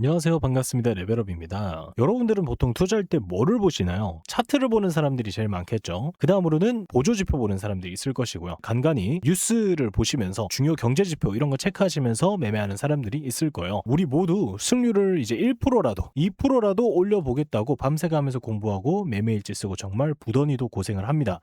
안녕하세요. 반갑습니다. 레벨업입니다. 여러분들은 보통 투자할 때 뭐를 보시나요? 차트를 보는 사람들이 제일 많겠죠. 그 다음으로는 보조지표 보는 사람들이 있을 것이고요. 간간히 뉴스를 보시면서 중요 경제지표 이런 거 체크하시면서 매매하는 사람들이 있을 거예요. 우리 모두 승률을 이제 1%라도 2%라도 올려보겠다고 밤새 가면서 공부하고 매매일지 쓰고 정말 부더니도 고생을 합니다.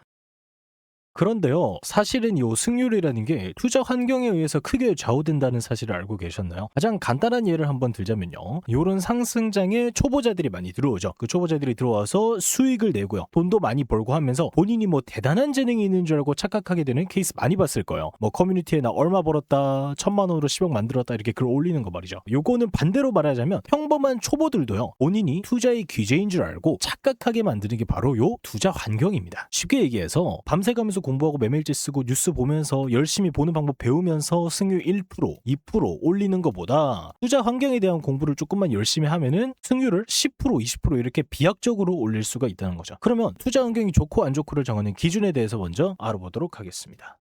그런데요, 사실은 이 승률이라는 게 투자 환경에 의해서 크게 좌우된다는 사실을 알고 계셨나요? 가장 간단한 예를 한번 들자면요. 요런 상승장에 초보자들이 많이 들어오죠. 그 초보자들이 들어와서 수익을 내고요. 돈도 많이 벌고 하면서 본인이 뭐 대단한 재능이 있는 줄 알고 착각하게 되는 케이스 많이 봤을 거예요. 뭐 커뮤니티에 나 얼마 벌었다, 1,000만 원으로 10억 만들었다 이렇게 글 올리는 거 말이죠. 요거는 반대로 말하자면 평범한 초보들도요. 본인이 투자의 귀재인 줄 알고 착각하게 만드는 게 바로 요 투자 환경입니다. 쉽게 얘기해서 밤새 가면서 공부하고 매매일지 쓰고 뉴스 보면서 열심히 보는 방법 배우면서 승률 1%, 2% 올리는 것보다 투자 환경에 대한 공부를 조금만 열심히 하면은 승률을 10%, 20% 이렇게 비약적으로 올릴 수가 있다는 거죠. 그러면 투자 환경이 좋고 안 좋고를 정하는 기준에 대해서 먼저 알아보도록 하겠습니다.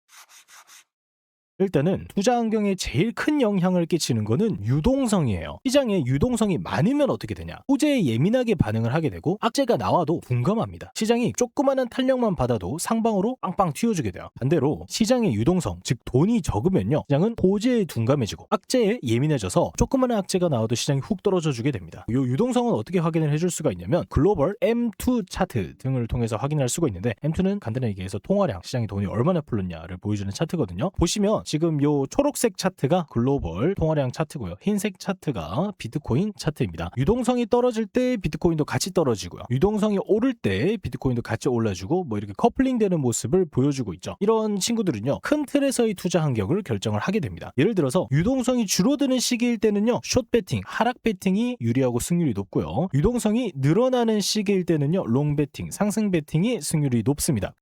일단은 투자 환경에 제일 큰 영향을 끼치는 거는 유동성이에요. 시장에 유동성이 많으면 어떻게 되냐? 호재에 예민하게 반응을 하게 되고 악재가 나와도 둔감합니다. 시장이 조그마한 탄력만 받아도 상방으로 빵빵 튀어주게 돼요. 반대로 시장의 유동성, 즉 돈이 적으면요. 시장은 호재에 둔감해지고 악재에 예민해져서 조그마한 악재가 나와도 시장이 훅 떨어져 주게 됩니다. 이 유동성은 어떻게 확인을 해줄 수가 있냐면 글로벌 M2 차트 등을 통해서 확인할 수가 있는데 M2는 간단하게 얘기해서 통화량, 시장에 돈이 얼마나 풀렸냐를 보여주는 차트거든요. 보시면 지금 요 초록색 차트가 글로벌 통화량 차트고요. 흰색 차트가 비트코인 차트입니다. 유동성이 떨어질 때 비트코인도 같이 떨어지고요. 유동성이 오를 때 비트코인도 같이 올라주고 뭐 이렇게 커플링 되는 모습을 보여주고 있죠. 이런 친구들은요. 큰 틀에서의 투자 환경을 결정을 하게 됩니다. 예를 들어서 유동성이 줄어드는 시기일 때는요. 숏 배팅, 하락 배팅이 유리하고 승률이 높고요. 유동성이 늘어나는 시기일 때는요. 롱 배팅, 상승 배팅이 승률이 높습니다.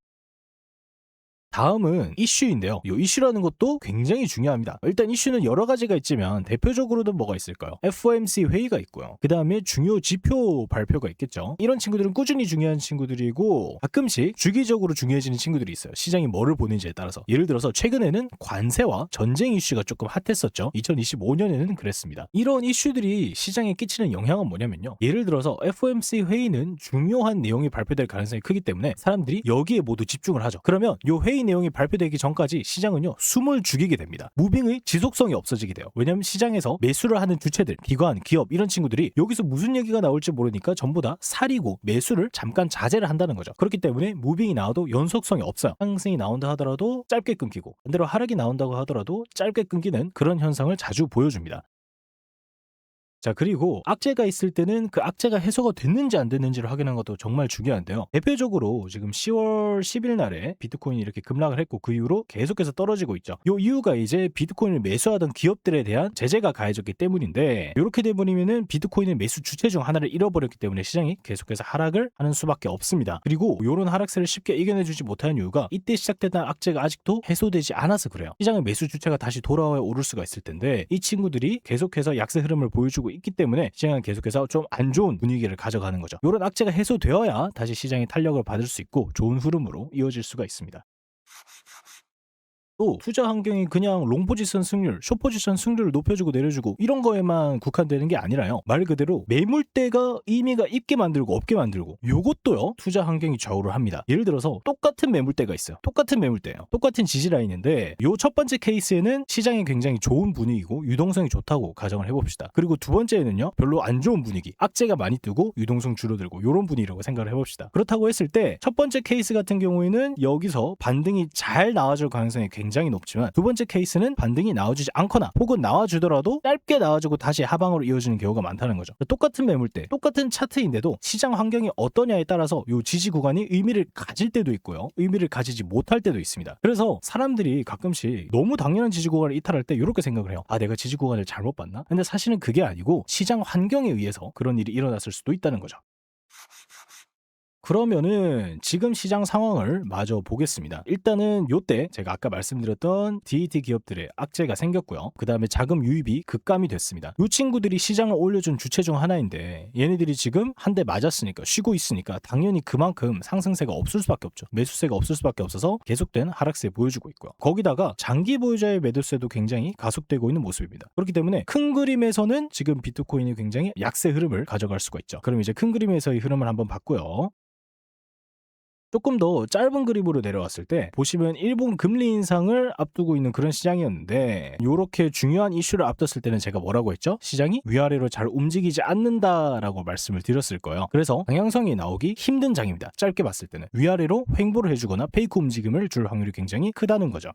다음은 이슈인데요. 이 이슈라는 것도 굉장히 중요합니다. 일단 이슈는 여러 가지가 있지만 대표적으로는 뭐가 있을까요? FOMC 회의가 있고요. 그 다음에 중요 지표 발표가 있겠죠. 이런 친구들은 꾸준히 중요한 친구들이고 가끔씩 주기적으로 중요해지는 친구들이 있어요. 시장이 뭐를 보는지에 따라서. 예를 들어서 최근에는 관세와 전쟁 이슈가 조금 핫했었죠. 2025년에는 그랬습니다. 이런 이슈들이 시장에 끼치는 영향은 뭐냐면요. 예를 들어서 FOMC 회의는 중요한 내용이 발표될 가능성이 크기 때문에 사람들이 여기에 모두 집중을 하죠. 그러면 이 회의 내용이 발표되기 전까지 시장은요 숨을 죽이게 됩니다. 무빙의 지속성이 없어지게 돼요. 왜냐하면 시장에서 매수를 하는 주체들, 기관, 기업 이런 친구들이 여기서 무슨 얘기가 나올지 모르니까 전부 다 사리고 매수를 잠깐 자제를 한다는 거죠. 그렇기 때문에 무빙이 나와도 연속성이 없어요. 상승이 나온다 하더라도 짧게 끊기고 반대로 하락이 나온다고 하더라도 짧게 끊기는 그런 현상을 자주 보여줍니다. 자, 그리고 악재가 있을 때는 그 악재가 해소가 됐는지 안 됐는지를 확인하는 것도 정말 중요한데요. 대표적으로 지금 10월 10일 날에 비트코인이 이렇게 급락을 했고 그 이후로 계속해서 떨어지고 있죠. 이 이유가 이제 비트코인을 매수하던 기업들에 대한 제재가 가해졌기 때문인데 이렇게 되버리면은 비트코인의 매수 주체 중 하나를 잃어버렸기 때문에 시장이 계속해서 하락을 하는 수밖에 없습니다. 그리고 이런 하락세를 쉽게 이겨내주지 못하는 이유가 이때 시작됐던 악재가 아직도 해소되지 않아서 그래요. 시장의 매수 주체가 다시 돌아와야 오를 수가 있을 텐데 이 친구들이 계속해서 약세 흐름을 보여주고 있기 때문에 시장은 계속해서 좀 안 좋은 분위기를 가져가는 거죠. 이런 악재가 해소되어야 다시 시장이 탄력을 받을 수 있고 좋은 흐름으로 이어질 수가 있습니다. 또 투자 환경이 그냥 롱 포지션 승률, 숏 포지션 승률을 높여주고 내려주고 이런 거에만 국한되는 게 아니라요. 말 그대로 매물대가 의미가 있게 만들고 없게 만들고 요것도요. 투자 환경이 좌우를 합니다. 예를 들어서 똑같은 매물대가 있어요. 똑같은 매물대예요. 똑같은 지지 라인인데 요 첫 번째 케이스에는 시장이 굉장히 좋은 분위기고 유동성이 좋다고 가정을 해봅시다. 그리고 두 번째에는요. 별로 안 좋은 분위기, 악재가 많이 뜨고 유동성 줄어들고 요런 분위기라고 생각을 해봅시다. 그렇다고 했을 때 첫 번째 케이스 같은 경우에는 여기서 반등이 잘 나와줄 가능성이 굉장히 높지만 두 번째 케이스는 반등이 나와주지 않거나 혹은 나와주더라도 짧게 나와주고 다시 하방으로 이어지는 경우가 많다는 거죠. 똑같은 매물대, 똑같은 차트인데도 시장 환경이 어떠냐에 따라서 이 지지 구간이 의미를 가질 때도 있고요. 의미를 가지지 못할 때도 있습니다. 그래서 사람들이 가끔씩 너무 당연한 지지 구간을 이탈할 때 이렇게 생각을 해요. 아, 내가 지지 구간을 잘못 봤나? 근데 사실은 그게 아니고 시장 환경에 의해서 그런 일이 일어났을 수도 있다는 거죠. 그러면은 지금 시장 상황을 마저 보겠습니다. 일단은 요때 제가 아까 말씀드렸던 DAT 기업들의 악재가 생겼고요. 그 다음에 자금 유입이 급감이 됐습니다. 요 친구들이 시장을 올려준 주체 중 하나인데 얘네들이 지금 한 대 맞았으니까 쉬고 있으니까 당연히 그만큼 상승세가 없을 수밖에 없죠. 매수세가 없을 수밖에 없어서 계속된 하락세 보여주고 있고요. 거기다가 장기 보유자의 매도세도 굉장히 가속되고 있는 모습입니다. 그렇기 때문에 큰 그림에서는 지금 비트코인이 굉장히 약세 흐름을 가져갈 수가 있죠. 그럼 이제 큰 그림에서의 흐름을 한번 봤고요. 조금 더 짧은 그림으로 내려왔을 때 보시면 일본 금리 인상을 앞두고 있는 그런 시장이었는데 이렇게 중요한 이슈를 앞뒀을 때는 제가 뭐라고 했죠? 시장이 위아래로 잘 움직이지 않는다라고 말씀을 드렸을 거예요. 그래서 방향성이 나오기 힘든 장입니다. 짧게 봤을 때는 위아래로 횡보를 해주거나 페이크 움직임을 줄 확률이 굉장히 크다는 거죠.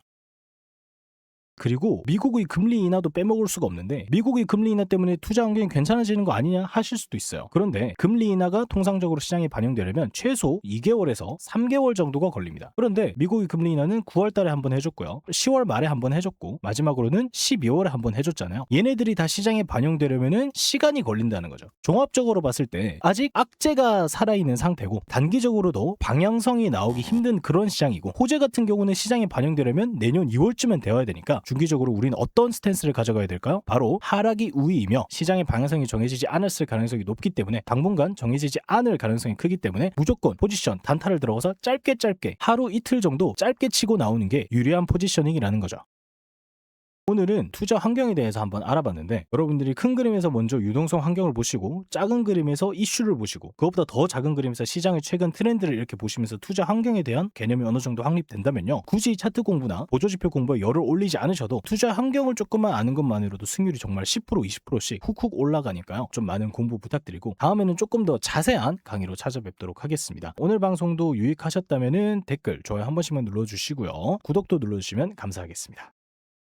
그리고 미국의 금리 인하도 빼먹을 수가 없는데 미국의 금리 인하 때문에 투자 환경이 괜찮아지는 거 아니냐 하실 수도 있어요. 그런데 금리 인하가 통상적으로 시장에 반영되려면 최소 2개월에서 3개월 정도가 걸립니다. 그런데 미국의 금리 인하는 9월 달에 한번 해줬고요. 10월 말에 한번 해줬고 마지막으로는 12월에 한번 해줬잖아요. 얘네들이 다 시장에 반영되려면은 시간이 걸린다는 거죠. 종합적으로 봤을 때 아직 악재가 살아있는 상태고 단기적으로도 방향성이 나오기 힘든 그런 시장이고 호재 같은 경우는 시장에 반영되려면 내년 2월쯤엔 되어야 되니까 중기적으로 우리는 어떤 스탠스를 가져가야 될까요? 바로 하락이 우위이며 시장의 방향성이 정해지지 않았을 가능성이 높기 때문에 당분간 정해지지 않을 가능성이 크기 때문에 무조건 포지션 단타를 들어가서 짧게 하루 이틀 정도 짧게 치고 나오는 게 유리한 포지셔닝이라는 거죠. 오늘은 투자 환경에 대해서 한번 알아봤는데 여러분들이 큰 그림에서 먼저 유동성 환경을 보시고 작은 그림에서 이슈를 보시고 그것보다 더 작은 그림에서 시장의 최근 트렌드를 이렇게 보시면서 투자 환경에 대한 개념이 어느 정도 확립된다면요. 굳이 차트 공부나 보조지표 공부에 열을 올리지 않으셔도 투자 환경을 조금만 아는 것만으로도 승률이 정말 10% 20%씩 훅훅 올라가니까요. 좀 많은 공부 부탁드리고 다음에는 조금 더 자세한 강의로 찾아뵙도록 하겠습니다. 오늘 방송도 유익하셨다면 댓글, 좋아요 한 번씩만 눌러주시고요. 구독도 눌러주시면 감사하겠습니다.